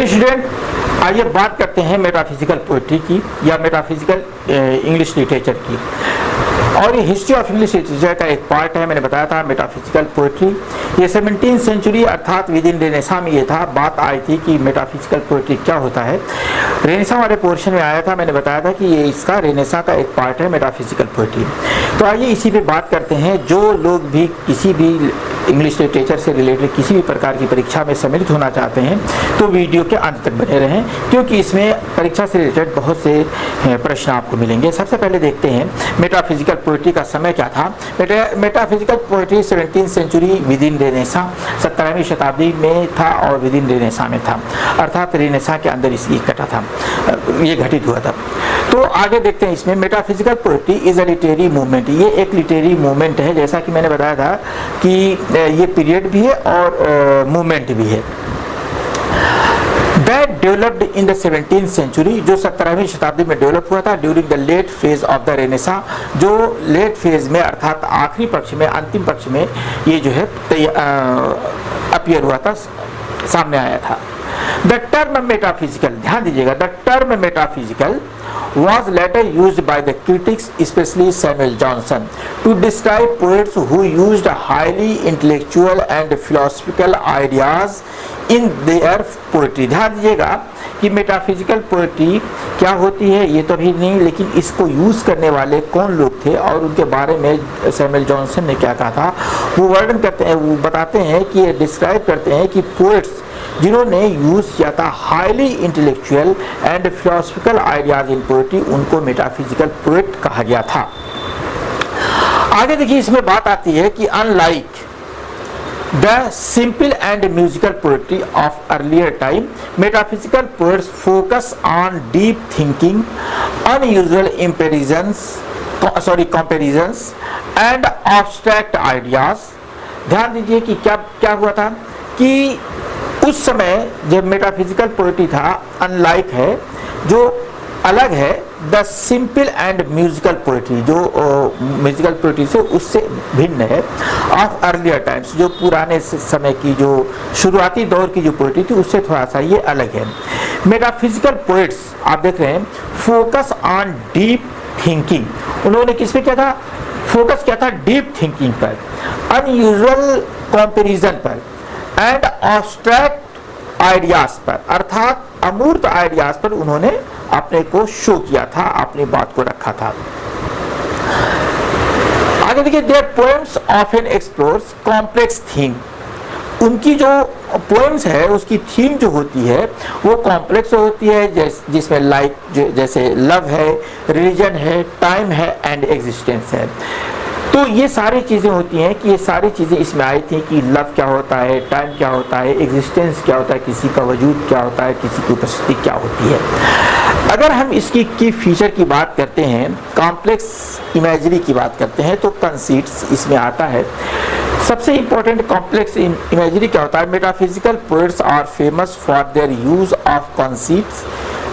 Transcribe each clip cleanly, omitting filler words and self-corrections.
Dear student, आइए बात करते हैं मेटाफिजिकल पोइट्री की या मेटाफिजिकल इंग्लिश लिटरेचर की। और ये हिस्ट्री ऑफ इंग्लिश लिटरेचर का एक पार्ट है। मैंने बताया था मेटाफिजिकल पोइट्री ये 17th सेंचुरी अर्थात विद इन रेनेसां में ये था। बात आई थी कि मेटाफिजिकल पोइट्री क्या होता है। रेनेसां वाले पोर्शन में आया था, मैंने बताया था कि ये इसका रेनेसां का एक पार्ट है मेटाफिजिकल पोइट्री। तो आइए इसी पे बात करते हैं। जो लोग भी किसी भी इंग्लिश लिटरेचर से रिलेटेड किसी भी प्रकार की परीक्षा में सम्मिलित होना चाहते हैं तो वीडियो के अंत तक बने रहें, क्योंकि इसमें परीक्षा से रिलेटेड बहुत से प्रश्न आपको मिलेंगे। सबसे पहले देखते हैं मेटाफिजिकल पोइट्री का समय क्या था। Metaphysical poetry 17th century within Renaissance 17वीं शताब्दी में था और विद इन रेनेसां में था, अर्थात रेनेसां के अंदर इसकी घटा था, ये घटित हुआ था। तो आगे देखते हैं इसमें metaphysical poetry is a literary movement. ये एक लिटरेरी मूवमेंट है, जैसा कि मैंने बताया था कि ये पीरियड भी है और मूवमेंट भी है। That developed in the 17th century, जो 17वीं शताब्दी में डेवलप हुआ था during the late phase of the renaissance, जो लेट फेज में अर्थात आखिरी पक्ष में, अंतिम पक्ष में ये जो है अपीयर हुआ था, सामने आया था। द टर्म मेटाफिजिकल, ध्यान दीजिएगा, the term metaphysical was later used by the critics, especially Samuel Johnson, to describe poets who used highly intellectual and philosophical ideas in their poetry। ध्यान दीजिएगा कि मेटाफिजिकल पोएट्री क्या होती है ये तो भी नहीं, लेकिन इसको यूज करने वाले कौन लोग थे और उनके बारे में सैमुअल जॉनसन ने क्या कहा था वो वर्णन करते हैं। वो बताते हैं कि ये डिस्क्राइब करते हैं कि पोएट्स जिन्होंने यूज किया था highly intellectual and philosophical ideas in poetry, उनको मेटाफिजिकल पोएट कहा गया था। आगे देखिए इसमें बात आती है कि unlike the simple and musical poetry of earlier time, metaphysical poets focus on deep thinking, unusual comparisons and abstract ideas. ध्यान दीजिए कि क्या हुआ था कि उस समय जब मेटाफिजिकल पोएट्री था, अनलाइक है, जो अलग है the simple and musical poetry, जो म्यूजिकल पोएट्री से उससे भिन्न है, ऑफ अर्लियर टाइम्स, जो पुराने समय की जो शुरुआती दौर की जो पोएट्री थी उससे थोड़ा सा ये अलग है। मेटाफिजिकल पोएट्स आप देख रहे हैं फोकस ऑन डीप थिंकिंग, उन्होंने किस पे किया था, फोकस किया था डीप थिंकिंग पर, अनयूजुअल कंपैरिजन पर एंड एब्स्ट्रैक्ट आइडियाज पर, अर्थात अमूर्त आइडियाज पर उन्होंने अपने को शो किया था, अपनी बात को रखा था। आगे देखिए, their poems often explores complex theme, उनकी जो पोएम्स है उसकी थीम जो होती है वो कॉम्प्लेक्स होती है, जिसमें लाइक जैसे लव है, रिलीजन है, टाइम है एंड एग्जिस्टेंस है। तो ये सारी चीज़ें होती हैं कि ये सारी चीज़ें इसमें आई थी कि लव क्या होता है, टाइम क्या होता है, एग्जिस्टेंस क्या होता है, किसी का वजूद क्या होता है, किसी की उपस्थिति क्या होती है। अगर हम इसकी की फीचर की बात करते हैं, कॉम्प्लेक्स इमेजरी की बात करते हैं, तो कंसीट्स इसमें आता है। सबसे इंपॉर्टेंट कॉम्प्लेक्स इमेजरी क्या होता है, metaphysical poets are famous for their use of conceits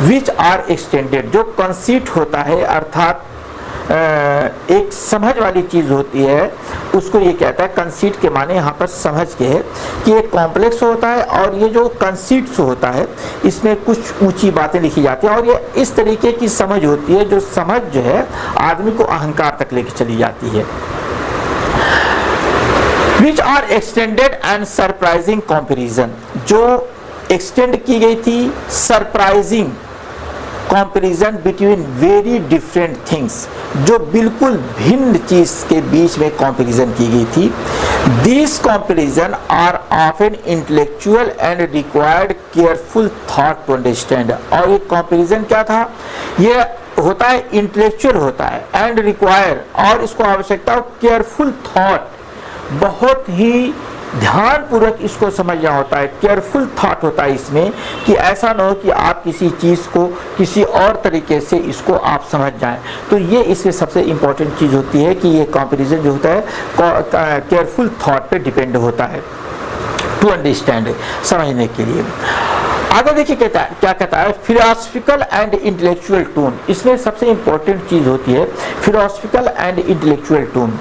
which are extended. जो कंसीट होता है अर्थात एक समझ वाली चीज होती है, उसको ये कहता है, कंसीट के माने यहाँ पर समझ के है कि एक कॉम्प्लेक्स होता है और ये जो कंसीट्स होता है इसमें कुछ ऊंची बातें लिखी जाती हैं और ये इस तरीके की समझ होती है जो समझ जो है आदमी को अहंकार तक लेके चली जाती है। Which are extended and surprising comparison, जो एक्सटेंड की गई थी surprising comparison between very different things, जो बिल्कुल भिन्न चीज के बीच में कंपैरिजन की गई थी। This comparison are often intellectual and required careful thought to understand. और ये कंपैरिजन क्या था, ये होता है इंटेलेक्चुअल होता है एंड रिक्वायर, और इसको आवश्यकता हो केयरफुल थॉट, बहुत ही ध्यानपूर्वक इसको समझना होता है, केयरफुल थॉट होता है इसमें, कि ऐसा ना हो कि आप किसी चीज को किसी और तरीके से इसको आप समझ जाएं। तो ये इसमें सबसे इंपॉर्टेंट चीज होती है कि ये कंपैरिजन जो होता है केयरफुल थॉट पे डिपेंड होता है, टू अंडरस्टैंड, समझने के लिए। आगे देखिए क्या कहता है, फिलोसफिकल एंड इंटेलेक्चुअल टोन, इसमें सबसे इंपॉर्टेंट चीज होती है philosophical and intellectual tone.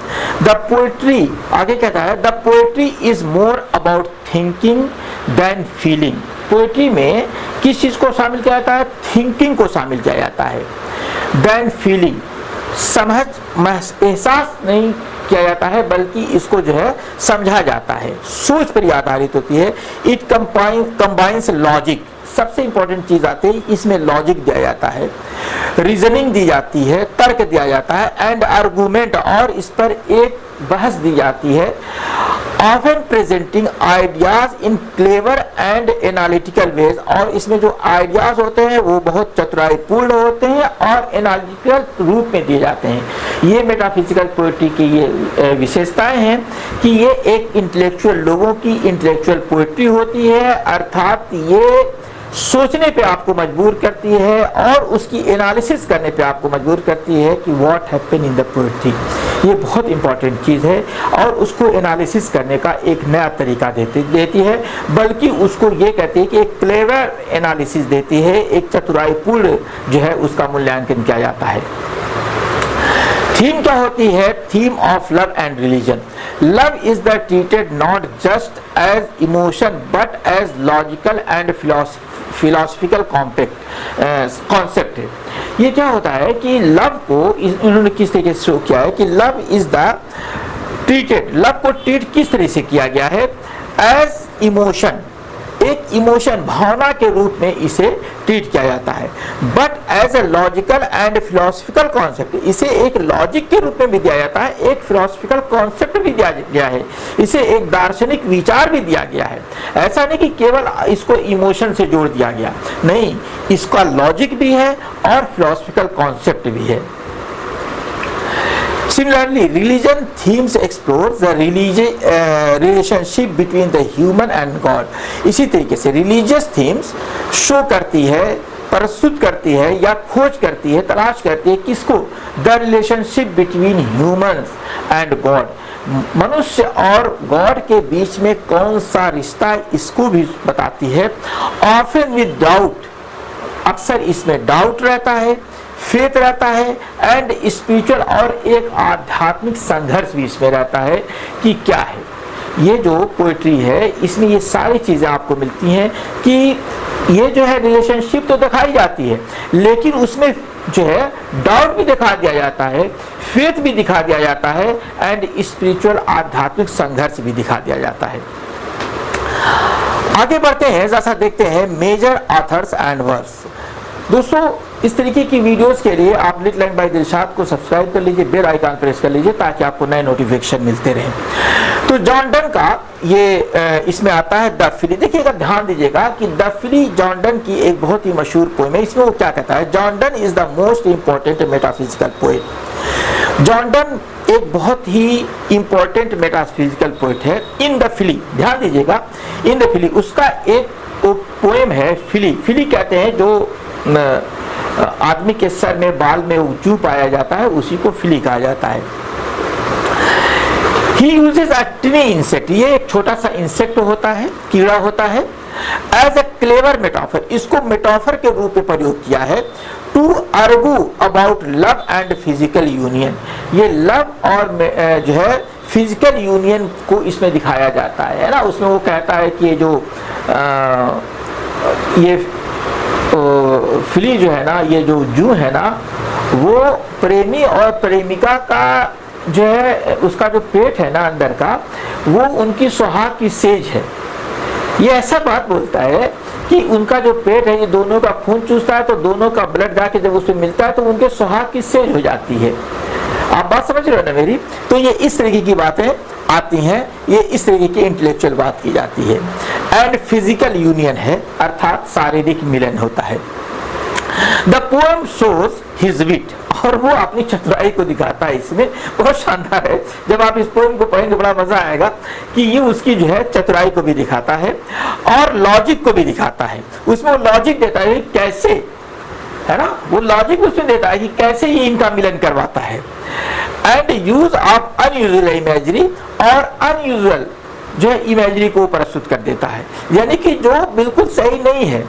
The poetry, आगे कहता है, the poetry is more about thinking than feeling. Poetry में किस चीज को शामिल किया जाता है? थिंकिंग को शामिल किया जाता है। देन फीलिंग, समझ एहसास नहीं किया जाता है बल्कि इसको जो है समझा जाता है, सोच पर आधारित होती है। इट कंबाइंस लॉजिक, सबसे इंपॉर्टेंट चीज आती है इसमें लॉजिक दिया जाता है, रीजनिंग दी जाती है, तर्क दिया जाता है, एंड आर्गुमेंट, और इस पर एक बहस दी जाती है। Often presenting ideas in clever and analytical ways, और इसमें जो आइडियाज होते हैं वो बहुत चतुराईपूर्ण होते हैं और एनालिटिकल रूप में दिए जाते हैं। ये मेटाफिजिकल पोएट्री की ये विशेषताएं हैं कि ये एक इंटेलेक्चुअल लोगों की इंटेलेक्चुअल पोएट्री होती है, अर्थात ये सोचने पे आपको मजबूर करती है और उसकी एनालिसिस करने पे आपको मजबूर करती है कि what happen in the poetry. ये बहुत इंपॉर्टेंट चीज़ है और उसको एनालिसिस करने का एक नया तरीका देती है, बल्कि उसको ये कहती है कि एक क्लेवर एनालिसिस देती है, एक चतुराईपूर्ण जो है उसका मूल्यांकन किया जाता है। थीम क्या होती है? Theme of love and religion. Love is the treated not just as emotion but as logical and philosophical concept है। ये क्या होता है कि लव को इन्होंने किस तरीके से शो किया है कि love is the treated, love को ट्रीट किस तरह से किया गया है? एज इमोशन, एक इमोशन भावना के रूप में इसे ट्रीट किया जाता है, but as a logical and philosophical concept, इसे एक लॉजिक के रूप में भी दिया जाता है, एक फिलोसफिकल कॉन्सेप्ट भी दिया गया है, इसे एक दार्शनिक विचार भी दिया गया है। ऐसा नहीं कि केवल इसको इमोशन से जोड़ दिया गया, नहीं, इसका लॉजिक भी है और फिलोसफिकल कॉन्सेप्ट भी है। Similarly, religion themes explore the relationship between the human and God. इसी तरीके से religious themes शो करती है, प्रस्तुत करती है या खोज करती है, तलाश करती है किसको? The relationship between humans and God. मनुष्य और गॉड के बीच में कौन सा रिश्ता, इसको भी बताती है। Often with doubt, अक्सर इसमें डाउट रहता है, फेथ रहता है, एंड स्पिरिचुअल, और एक आध्यात्मिक संघर्ष भी इसमें रहता है कि क्या है। ये जो पोएट्री है इसमें ये सारी चीजें आपको मिलती हैं कि ये जो है रिलेशनशिप तो दिखाई जाती है, लेकिन उसमें जो है डाउट भी दिखा दिया जाता है, फेथ भी दिखा दिया जाता है, एंड स्पिरिचुअल आध्यात्मिक संघर्ष भी दिखा दिया जाता है। आगे बढ़ते हैं, जैसा देखते हैं मेजर ऑथर्स एंड वर्क्स। दोस्तों, इस तरीके की वीडियोस के लिए आप लिट लाइन बाय दिलशाद को सब्सक्राइब कर लीजिए, बेल आइकन प्रेस कर लीजिए ताकि आपको नए नोटिफिकेशन मिलते रहें। तो जॉन डन का ये इसमें आता है द फिली। देखिएगा, ध्यान दीजिएगा कि द फिली जॉन डन की एक बहुत ही मशहूर पोएम है। इसमें वो क्या कहता है? John Donne is the most important metaphysical poet. John Donne एक बहुत ही इंपॉर्टेंट मेटाफिजिकल पोएट है। इन द फिली, ध्यान दीजिएगा, इन द फिली उसका एक पोएम है फिली। फिली कहते हैं जो आदमी के सर में बाल में ऊंचू पाया जाता है, उसी को फिली कहा जाता है। He uses a tiny insect, ये एक छोटा सा इंसेक्ट होता है, कीड़ा होता है, एज ए क्लेवर मेटाफर, इसको मेटाफर के रूप में प्रयोग किया है, to argue about love and physical union. ये लव और जो है फिजिकल यूनियन को इसमें दिखाया जाता है ना। उसमें वो कहता है कि ये जो ये फिली जो है ना, ये जो जू है ना, वो प्रेमी और प्रेमिका का जो है उसका जो पेट है ना अंदर का, वो उनकी सुहाग की सेज है। ये ऐसा बात बोलता है कि उनका जो पेट है, ये दोनों का खून चूसता है, तो दोनों का ब्लड जाके जब उसमें मिलता है तो उनके सुहाग की सेज हो जाती है। आप बात समझ रहे हो ना मेरी? तो ये इस तरीके की बातें आती हैं, ये इस तरीके की इंटेलेक्चुअल बात की जाती है। एंड फिजिकल यूनियन है, अर्थात शारीरिक मिलन होता है। द पोएम शोज हिज विट, और वो अपनी चतुराई को दिखाता है। इसमें बहुत शानदार है, जब आप इस पोएम को पढ़ेंगे बड़ा मजा आएगा कि ये उसकी जो है चतुराई को भी दिखाता है और लॉजिक को भी दिखाता है। उसमें वो लॉजिक देता है कैसे, है ना, वो लॉजिक उसमें देता है कि कैसे ये इनका मिलन करवाता है। And use of unusual imagery, और अनयूजुअल जो है इमेजरी को प्रस्तुत कर देता है, यानी कि जो बिल्कुल सही नहीं है,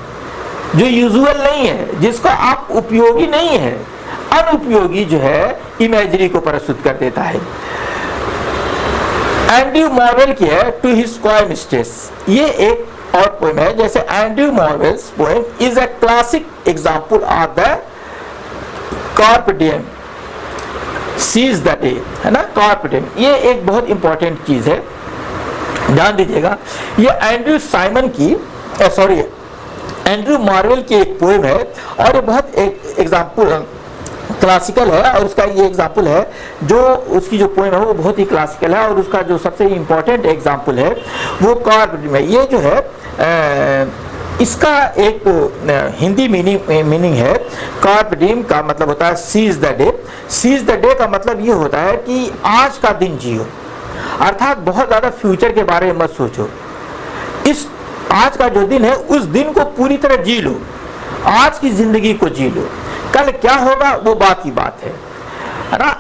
जो यूजुअल नहीं है, जिसका आप उपयोगी नहीं है, अनुपयोगी जो है इमेजरी को प्रस्तुत कर देता है। एंड यू मॉडल किया टू हिज स्क्वायर मिस्टेस, ये एक और पोएम है, जैसे Andrew Marvell's poem is a classic example of the carpe diem, seize the day, है ना। कार्प डिएम ये एक बहुत इंपॉर्टेंट चीज है, ध्यान दीजिएगा। ये एंड्रयू मॉर्वेल की एक पोएम है और ये बहुत एक एग्जाम्पल क्लासिकल है, और उसका ये एग्जाम्पल है जो उसकी जो पोएम है वो बहुत ही क्लासिकल है, और उसका जो सबसे इम्पोर्टेंट एग्जाम्पल है वो कार्प डिएम है। ये जो है इसका एक हिंदी मीनिंग है। कार्प डिएम का मतलब होता है seize the day. Seize the day का मतलब ये होता है कि आज का दिन जियो, अर्थात बहुत ज्यादा फ्यूचर के बारे में मत सोचो, इस आज का जो दिन है उस दिन को पूरी तरह जी लो, आज की जिंदगी को जी लो, कल क्या होगा वो बात की बात है ना।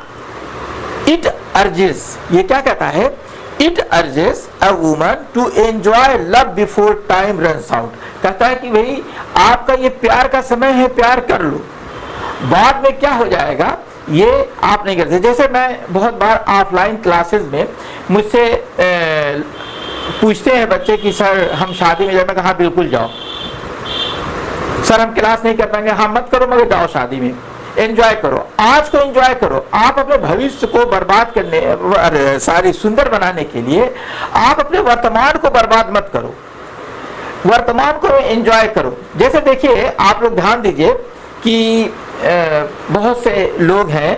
इट अर्जेस, ये क्या कहता है, it urges a woman to enjoy love before time runs out. कहता है कि भाई आपका ये प्यार का समय है, प्यार कर लो, बाद में क्या हो जाएगा ये आप नहीं करते। जैसे मैं बहुत बार ऑफलाइन क्लासेस में मुझसे पूछते हैं बच्चे कि सर हम शादी में जाना, कहा बिल्कुल जाओ सर, हम क्लास नहीं कर पाएंगे, हाँ मत करो मगर जाओ शादी में, एंजॉय करो, आज को एंजॉय करो। आप अपने भविष्य को बर्बाद करने सारी सुंदर बनाने के लिए आप अपने वर्तमान को बर्बाद मत करो, वर्तमान को एंजॉय करो। जैसे देखिए आप लोग ध्यान दीजिए कि बहुत से लोग हैं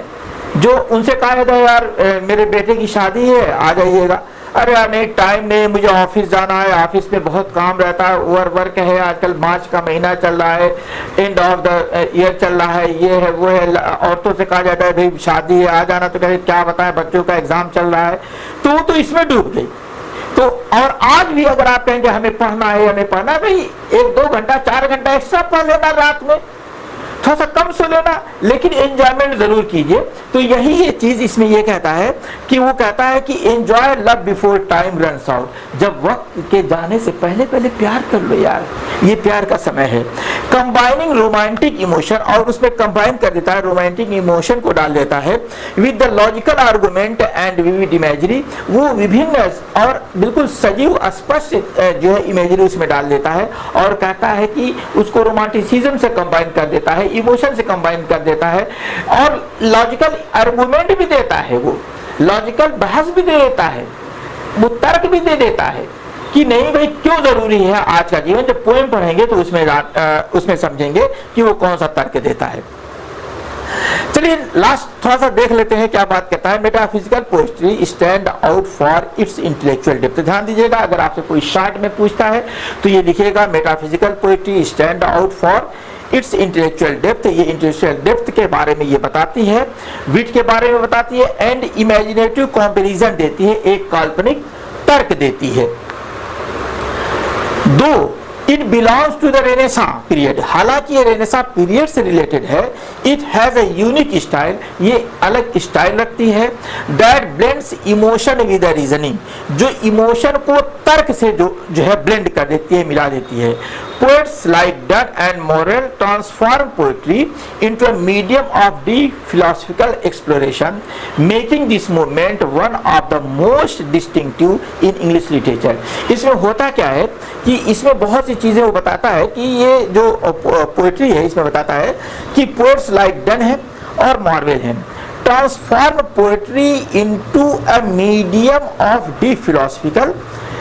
जो उनसे कहा जाता है यार मेरे बेटे की शादी है आ जाइएगा, अरे यार नहीं टाइम नहीं, मुझे ऑफिस जाना है, ऑफिस में बहुत काम रहता है, वर्क है, आजकल मार्च का महीना चल रहा है, एंड ऑफ द ईयर चल रहा है, ये है वो है। औरतों से कहा जाता है भाई शादी है आ जाना, तो कहे क्या बताएं बच्चों का एग्जाम चल रहा है, तो इसमें डूब गई। तो और आज भी अगर आप कहेंगे हमें पढ़ना है, हमें पढ़ना है, भाई 1-2 घंटा 4 घंटा एक्स्ट्रा पढ़ लेना, रात में थोड़ा सा कम सो लेना, लेकिन एंजॉयमेंट जरूर कीजिए। तो यही ये चीज इसमें ये कहता है कि वो कहता है कि enjoy love before time runs out, जब वक्त के जाने से पहले पहले प्यार कर लो यार, ये प्यार का समय है। कंबाइनिंग रोमांटिक इमोशन, और उसमें कंबाइन कर देता है, रोमांटिक इमोशन को डाल देता है with the logical argument and vivid imagery, वो विभिन्न और बिल्कुल सजीव स्पष्ट जो है इमेजरी उसमें डाल देता है, और कहता है कि उसको रोमांटिसिज्म से कंबाइन कर देता है, इमोशन से कंबाइन कर देता है, और लॉजिकल आर्गुमेंट भी देता है, वो लॉजिकल बहस भी दे देता है, वो तर्क भी दे देता है कि नहीं भाई क्यों जरूरी है आज का जीवन। जब पोएम पढ़ेंगे तो उसमें समझेंगे कि वो कौन सा तर्क देता है। चलिए लास्ट थोड़ा सा देख लेते हैं क्या बात कहता है। Metaphysical poetry stand out for its intellectual depth. ध्यान दीजिएगा, अगर आपसे कोई शॉर्ट में पूछता है तो ये लिखिएगा metaphysical poetry stand out for its intellectual depth. ये इंटेलेक्चुअल डेप्थ के बारे में ये बताती है, विट के बारे में बताती है, एंड इमेजिनेटिव कंपैरिजन देती है, एक काल्पनिक तर्क देती है। 2 it belongs to the renaissance period, हालांकि ये रेनेसां पीरियड से रिलेटेड है। It has a unique style, ये अलग स्टाइल रखती है। That blends emotion with reasoning, जो इमोशन को तर्क से जो है ब्लेंड कर देती है, मिला देती है। Poets like Donne and Morel transform poetry into a medium of deep philosophical exploration, making this movement one of the most distinctive in English literature। इसमें होता क्या है कि इसमें बहुत सी चीजें वो बताता है कि ये जो पोएट्री है इसमें बताता है कि पोएट्स लाइक डन है और मॉर्वेल है, transform poetry into a medium of deep philosophical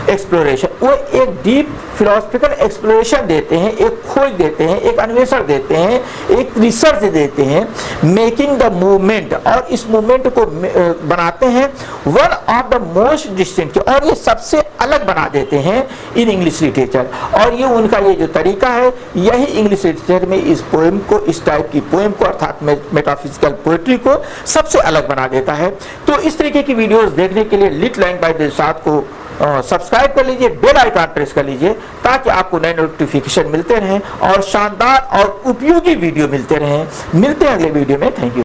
exploration. वो एक डीप फिलोसफिकल एक्सप्लोरेशन देते हैं, एक खोज देते हैं, एक अन्वेषण देते हैं, एक रिसर्च देते हैं, मेकिंग द मूवमेंट, और इस मूवमेंट को बनाते हैं one of the most distinctive, और ये सबसे अलग बना देते हैं इन इंग्लिश लिटरेचर। और ये उनका ये जो तरीका है यही इंग्लिश लिटरेचर में इस पोएम को, इस टाइप की पोएम को अर्थात मेटाफिजिकल पोएट्री को सबसे अलग बना देता है। तो इस तरीके की वीडियोस देखने के लिए लिट लैंग्वेज बाय दिलशाद को सब्सक्राइब कर लीजिए, बेल आइकन प्रेस कर लीजिए ताकि आपको नए नोटिफिकेशन मिलते रहें और शानदार और उपयोगी वीडियो मिलते रहें। मिलते हैं अगले वीडियो में। Thank you.